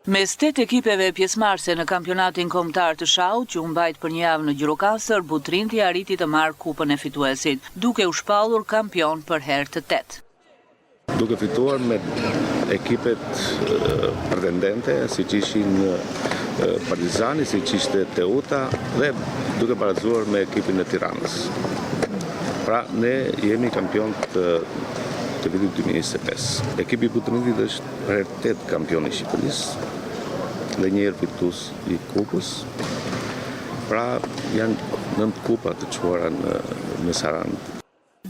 Mes 8 ekipeve pjesëmarrëse në kampionatin kombëtar të shahut që u mbajt për një javë në Gjirokastër, Butrinti arriti të marrë kupën e fituesit, duke u shpallur kampion për herë të 8. Duke fituar me ekipet pretendente, siç ishin Partizani, siç ishte Teuta dhe duke barazuar me ekipin e Tiranës. Pra, ne jemi kampion të vitit 2025. Ekipi Butrintit është për herë 8 kampion i Shqipërisë dhe një herë fitues i kupës. Pra, janë 9 kupa të çuara në Sarandë.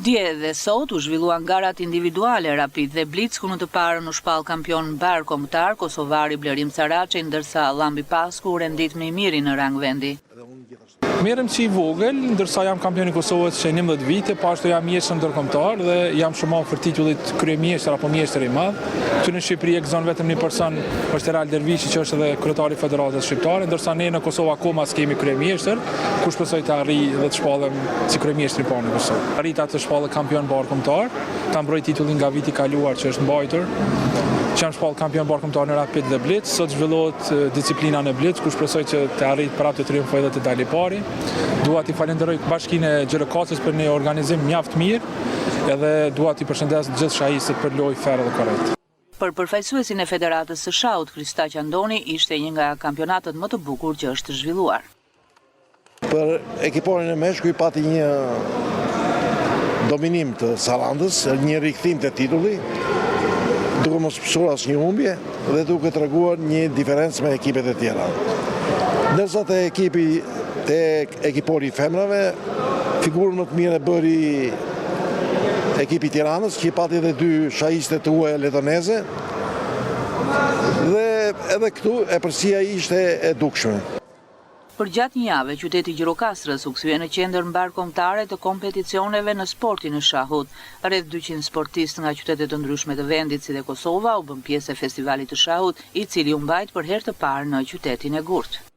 Dje dhe sot u zhvilluan garat individuale Rapid dhe Blitz, ku në të parën u shpall kampion mbar kombëtar kosovari Blerim Saraçi, ndërsa Llambi Pasku rendit më i miri në rang vendi. Merrem si i vogël, ndërsa jam kampion i Kosovës që 11 vite, pashtu jam mjeshtër ndërkombëtar dhe jam shumar për titullit kryemjeshtër apo mjeshtër i madh. Këtu në Shqipëri gëzon vetëm një person, është Eral Dervishi, që është edhe kryetari i Federatës Shqiptare, ndërsa ne në Kosovë akoma s'kemi kryemjeshtër, ku shpresoj të arrijë dhe të shpallem si kryemjeshtër i parë në Kosovë. Arrita të shpallë kampion bashkëkombëtar, ta mbroj titullin nga viti i kaluar që është mbajtur. Që jam shpallë kampion bashkëkombëtar në Rapid dhe Blitz, sot zhvillohet disiplina në Blitz, ku shpresoj që të arrijë prapë të triumfoj edhe të dalë i pari. Dua t'i falenderoj Bashkinë e Gjirokastës për një organizim mjaft mirë edhe dua t'i përshëndes gjithë shahistët për lojë ferë dhe korrekt. Për përfaqësuesin e Federatës së Shahut, Krista Qandoni, ishte një nga kampionatet më të bukur që është zhvilluar. Për ekiporin e meshkuj pati një dominim të Sarandës, një rikthim të titulli, duke mos pësur asnjë humbje dhe duke treguar një diferencë me ekipet e tjera. Ndërsa te ekipori i femrave, figurën më të mirë e bëri ekipi i Tiranës, që pati edhe 2 shahiste të huaja letoneze, dhe edhe këtu e përsia ishte e dukshme. Për gjatë një jave, qyteti i Gjirokastrës u kthye në qendër mbarkombëtare të kompeticioneve në sportin e shahut. Rreth 200 sportistë nga qytete të ndryshme të vendit, si dhe Kosova, u bën pjesë e festivalit të shahut, i cili u mbajt për herë të parë në qytetin e Gurtë.